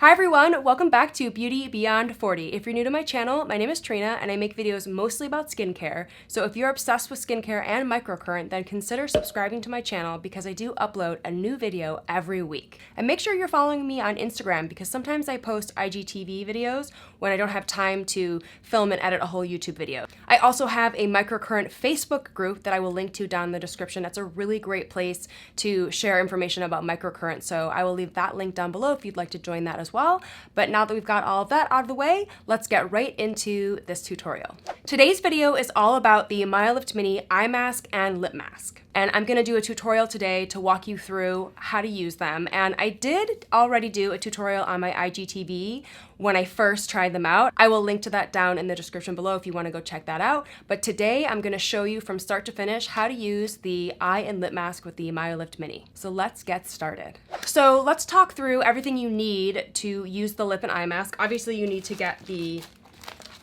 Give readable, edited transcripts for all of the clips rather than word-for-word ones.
Hi everyone, welcome back to Beauty Beyond 40. If you're new to my channel, my name is Trina and I make videos mostly about skincare. So if you're obsessed with skincare and microcurrent, then consider subscribing to my channel because I do upload a new video every week. And make sure you're following me on Instagram because sometimes I post IGTV videos when I don't have time to film and edit a whole YouTube video. I also have a microcurrent Facebook group that I will link to down in the description. That's a really great place to share information about microcurrent. So I will leave that link down below if you'd like to join that as well. But now that we've got all of that out of the way, let's get right into this tutorial. Today's video is all about the Myolift Mini eye mask and lip mask. And I'm gonna do a tutorial today to walk you through how to use them. And I did already do a tutorial on my IGTV when I first tried them out. I will link to that down in the description below if you wanna go check that out. But today I'm gonna show you from start to finish how to use the eye and lip mask with the Myolift Mini. So let's get started. So let's talk through everything you need to use the lip and eye mask. Obviously you need to get the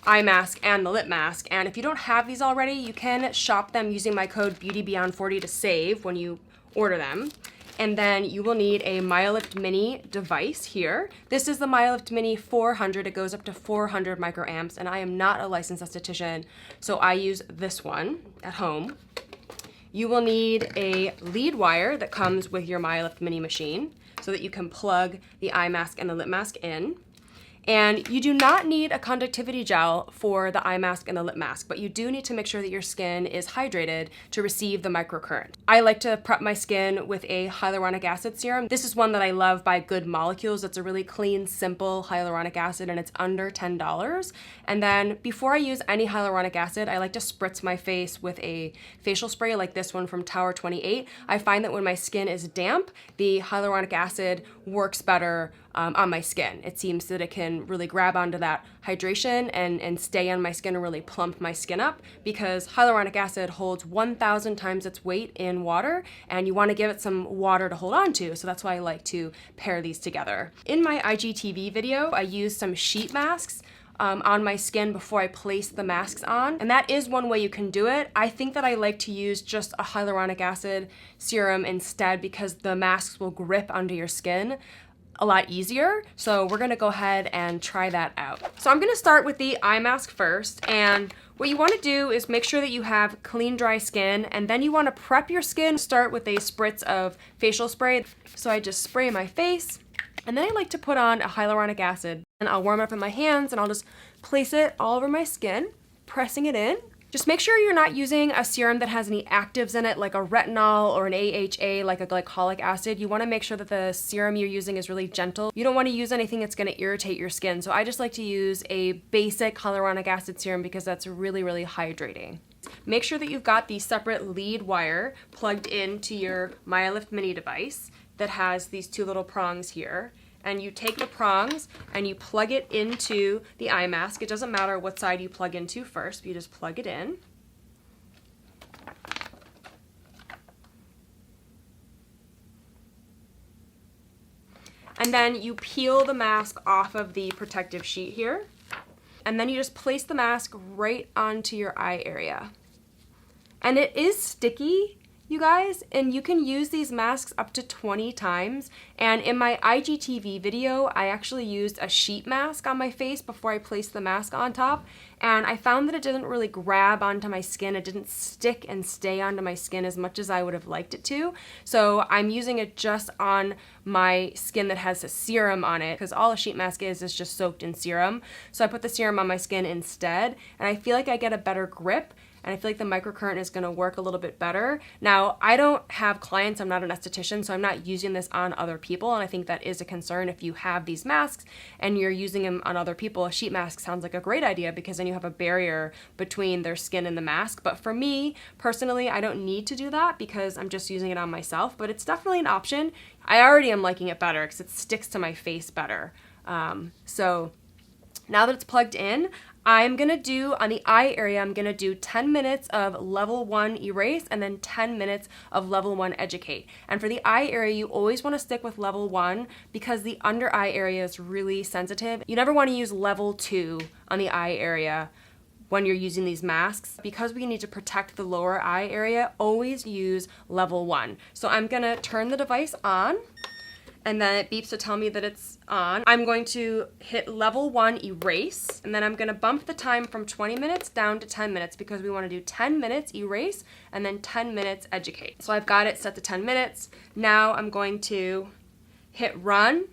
eye mask and the lip mask, and if you don't have these already, you can shop them using my code BeautyBeyond40 to save when you order them. And then you will need a Myolift Mini device here. This is the Myolift Mini 400. It goes up to 400 microamps, and I am not a licensed esthetician, so I use this one at home. You will need a lead wire that comes with your Myolift Mini machine so that you can plug the eye mask and the lip mask in. And you do not need a conductivity gel for the eye mask and the lip mask, but you do need to make sure that your skin is hydrated to receive the microcurrent. I like to prep my skin with a hyaluronic acid serum. This is one that I love by Good Molecules. It's a really clean, simple hyaluronic acid, and it's under $10. And then before I use any hyaluronic acid, I like to spritz my face with a facial spray like this one from Tower 28. I find that when my skin is damp, the hyaluronic acid works better on my skin. It seems that it can really grab onto that hydration and stay on my skin and really plump my skin up, because hyaluronic acid holds 1,000 times its weight in water, and you want to give it some water to hold on to. So that's why I like to pair these together. In my IGTV video, I used some sheet masks on my skin before I place the masks on. And that is one way you can do it. I think that I like to use just a hyaluronic acid serum instead because the masks will grip onto your skin a lot easier. So we're gonna go ahead and try that out. So I'm gonna start with the eye mask first, and what you wanna do is make sure that you have clean, dry skin, and then you wanna prep your skin. Start with a spritz of facial spray. So I just spray my face, and then I like to put on a hyaluronic acid, and I'll warm it up in my hands, and I'll just place it all over my skin, pressing it in. Just make sure you're not using a serum that has any actives in it, like a retinol or an AHA, like a glycolic acid. You wanna make sure that the serum you're using is really gentle. You don't wanna use anything that's gonna irritate your skin. So I just like to use a basic hyaluronic acid serum because that's really, really hydrating. Make sure that you've got the separate lead wire plugged into your Myolift Mini device that has these two little prongs here. And you take the prongs and you plug it into the eye mask. It doesn't matter what side you plug into first, but you just plug it in. And then you peel the mask off of the protective sheet here. And then you just place the mask right onto your eye area. And it is sticky, you guys, and you can use these masks up to 20 times. And in my IGTV video, I actually used a sheet mask on my face before I placed the mask on top. And I found that it didn't really grab onto my skin. It didn't stick and stay onto my skin as much as I would have liked it to. So I'm using it just on my skin that has a serum on it, because all a sheet mask is just soaked in serum. So I put the serum on my skin instead, and I feel like I get a better grip. And I feel like the microcurrent is gonna work a little bit better. Now, I don't have clients, I'm not an esthetician, so I'm not using this on other people, and I think that is a concern if you have these masks and you're using them on other people. A sheet mask sounds like a great idea because then you have a barrier between their skin and the mask. But for me, personally, I don't need to do that because I'm just using it on myself, but it's definitely an option. I already am liking it better because it sticks to my face better. So now that it's plugged in, I'm gonna do, on the eye area, I'm gonna do 10 minutes of level 1 erase and then 10 minutes of level 1 educate. And for the eye area, you always wanna stick with level 1 because the under eye area is really sensitive. You never wanna use level 2 on the eye area when you're using these masks. Because we need to protect the lower eye area, always use level 1. So I'm gonna turn the device on, and then it beeps to tell me that it's on. I'm going to hit level 1 erase, and then I'm gonna bump the time from 20 minutes down to 10 minutes because we wanna do 10 minutes erase and then 10 minutes educate. So I've got it set to 10 minutes. Now I'm going to hit run,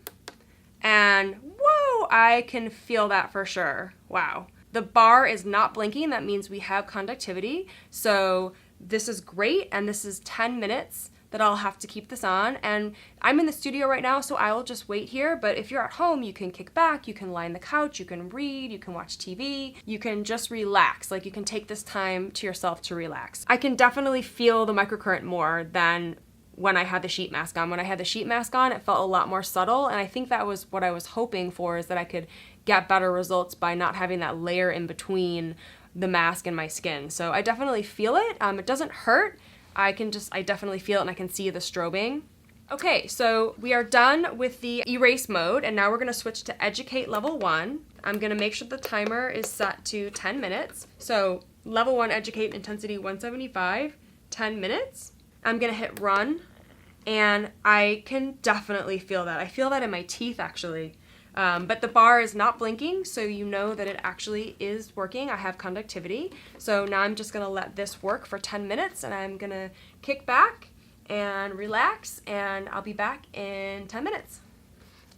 and whoa, I can feel that for sure. Wow. The bar is not blinking. That means we have conductivity. So this is great, and this is 10 minutes that I'll have to keep this on. And I'm in the studio right now, so I will just wait here. But if you're at home, you can kick back, you can lie on the couch, you can read, you can watch TV, you can just relax. Like, you can take this time to yourself to relax. I can definitely feel the microcurrent more than when I had the sheet mask on. When I had the sheet mask on, it felt a lot more subtle, and I think that was what I was hoping for, is that I could get better results by not having that layer in between the mask and my skin. So I definitely feel it. It doesn't hurt. I definitely feel it, and I can see the strobing. Okay, so we are done with the erase mode, and now we're gonna switch to educate level 1. I'm gonna make sure the timer is set to 10 minutes. So level 1 educate intensity 175, 10 minutes. I'm gonna hit run, and I can definitely feel that. I feel that in my teeth, actually. But the bar is not blinking, so you know that it actually is working. I have conductivity. So now I'm just gonna let this work for 10 minutes, and I'm gonna kick back and relax, and I'll be back in 10 minutes.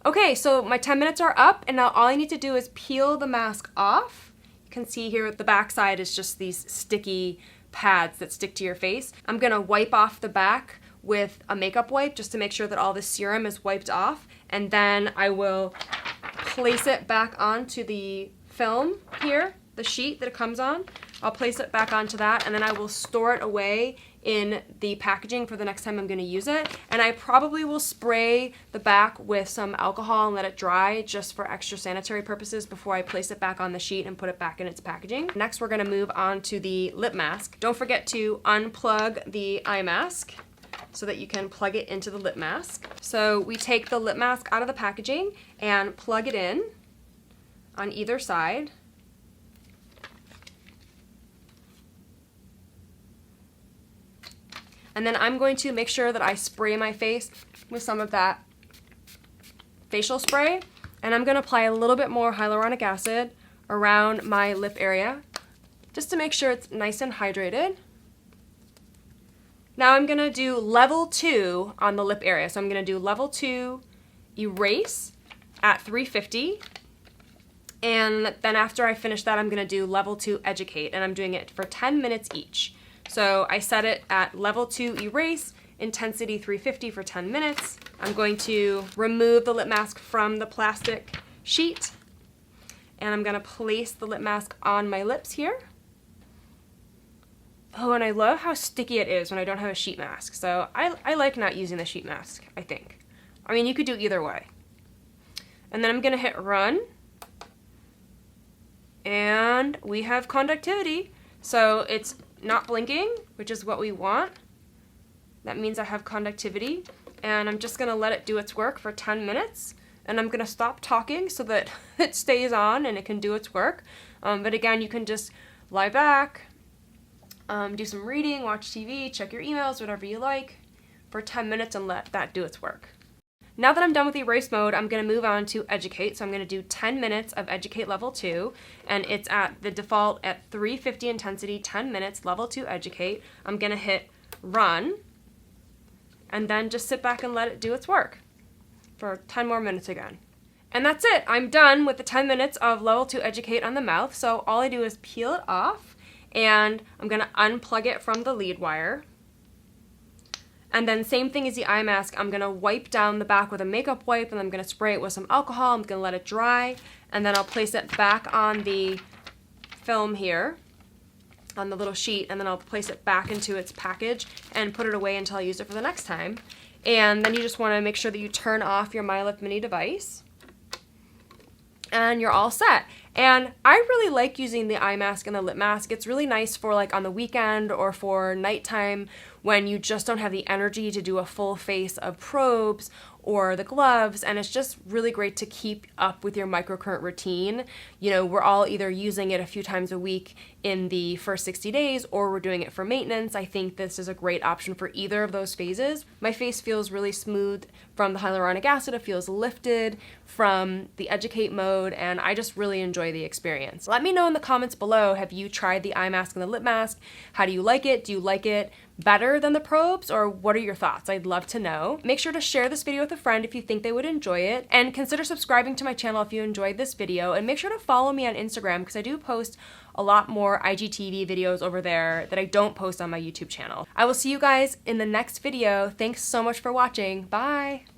Okay, so my 10 minutes are up, and now all I need to do is peel the mask off. You can see here the back side is just these sticky pads that stick to your face. I'm gonna wipe off the back with a makeup wipe just to make sure that all the serum is wiped off, and then I will place it back onto the film here, the sheet that it comes on. I'll place it back onto that, and then I will store it away in the packaging for the next time I'm gonna use it. And I probably will spray the back with some alcohol and let it dry just for extra sanitary purposes before I place it back on the sheet and put it back in its packaging. Next, we're gonna move on to the lip mask. Don't forget to unplug the eye mask so that you can plug it into the lip mask. So we take the lip mask out of the packaging and plug it in on either side. And then I'm going to make sure that I spray my face with some of that facial spray, and I'm gonna apply a little bit more hyaluronic acid around my lip area just to make sure it's nice and hydrated. Now I'm gonna do level 2 on the lip area. So I'm gonna do level 2 erase at 350. And then after I finish that, I'm gonna do level 2 educate, and I'm doing it for 10 minutes each. So I set it at level 2 erase, intensity 350 for 10 minutes. I'm going to remove the lip mask from the plastic sheet, and I'm gonna place the lip mask on my lips here. Oh, and I love how sticky it is when I don't have a sheet mask. So I like not using the sheet mask, I think. I mean, you could do either way. And then I'm gonna hit run. And we have conductivity. So it's not blinking, which is what we want. That means I have conductivity. And I'm just gonna let it do its work for 10 minutes. And I'm gonna stop talking so that it stays on and it can do its work. But again, you can just lie back, do some reading, watch TV, check your emails, whatever you like, for 10 minutes and let that do its work. Now that I'm done with erase mode, I'm gonna move on to educate. So I'm gonna do 10 minutes of educate level 2, and it's at the default at 350 intensity, 10 minutes, level 2 educate. I'm gonna hit run, and then just sit back and let it do its work for 10 more minutes again. And that's it, I'm done with the 10 minutes of level 2 educate on the mouth. So all I do is peel it off, and I'm gonna unplug it from the lead wire. And then same thing as the eye mask, I'm gonna wipe down the back with a makeup wipe, and I'm gonna spray it with some alcohol. I'm gonna let it dry, and then I'll place it back on the film here, on the little sheet, and then I'll place it back into its package and put it away until I use it for the next time. And then you just wanna make sure that you turn off your Myolift mini device, and you're all set. And I really like using the eye mask and the lip mask. It's really nice for like on the weekend or for nighttime when you just don't have the energy to do a full face of probes, or the gloves, and it's just really great to keep up with your microcurrent routine. You know, we're all either using it a few times a week in the first 60 days or we're doing it for maintenance. I think this is a great option for either of those phases. My face feels really smooth from the hyaluronic acid. It feels lifted from the educate mode, and I just really enjoy the experience. Let me know in the comments below, have you tried the eye mask and the lip mask? How do you like it? Do you like it better than the probes, or what are your thoughts? I'd love to know. Make sure to share this video with a friend if you think they would enjoy it, and consider subscribing to my channel if you enjoyed this video, and make sure to follow me on Instagram because I do post a lot more IGTV videos over there that I don't post on my YouTube channel. I will see you guys in the next video. Thanks so much for watching. Bye!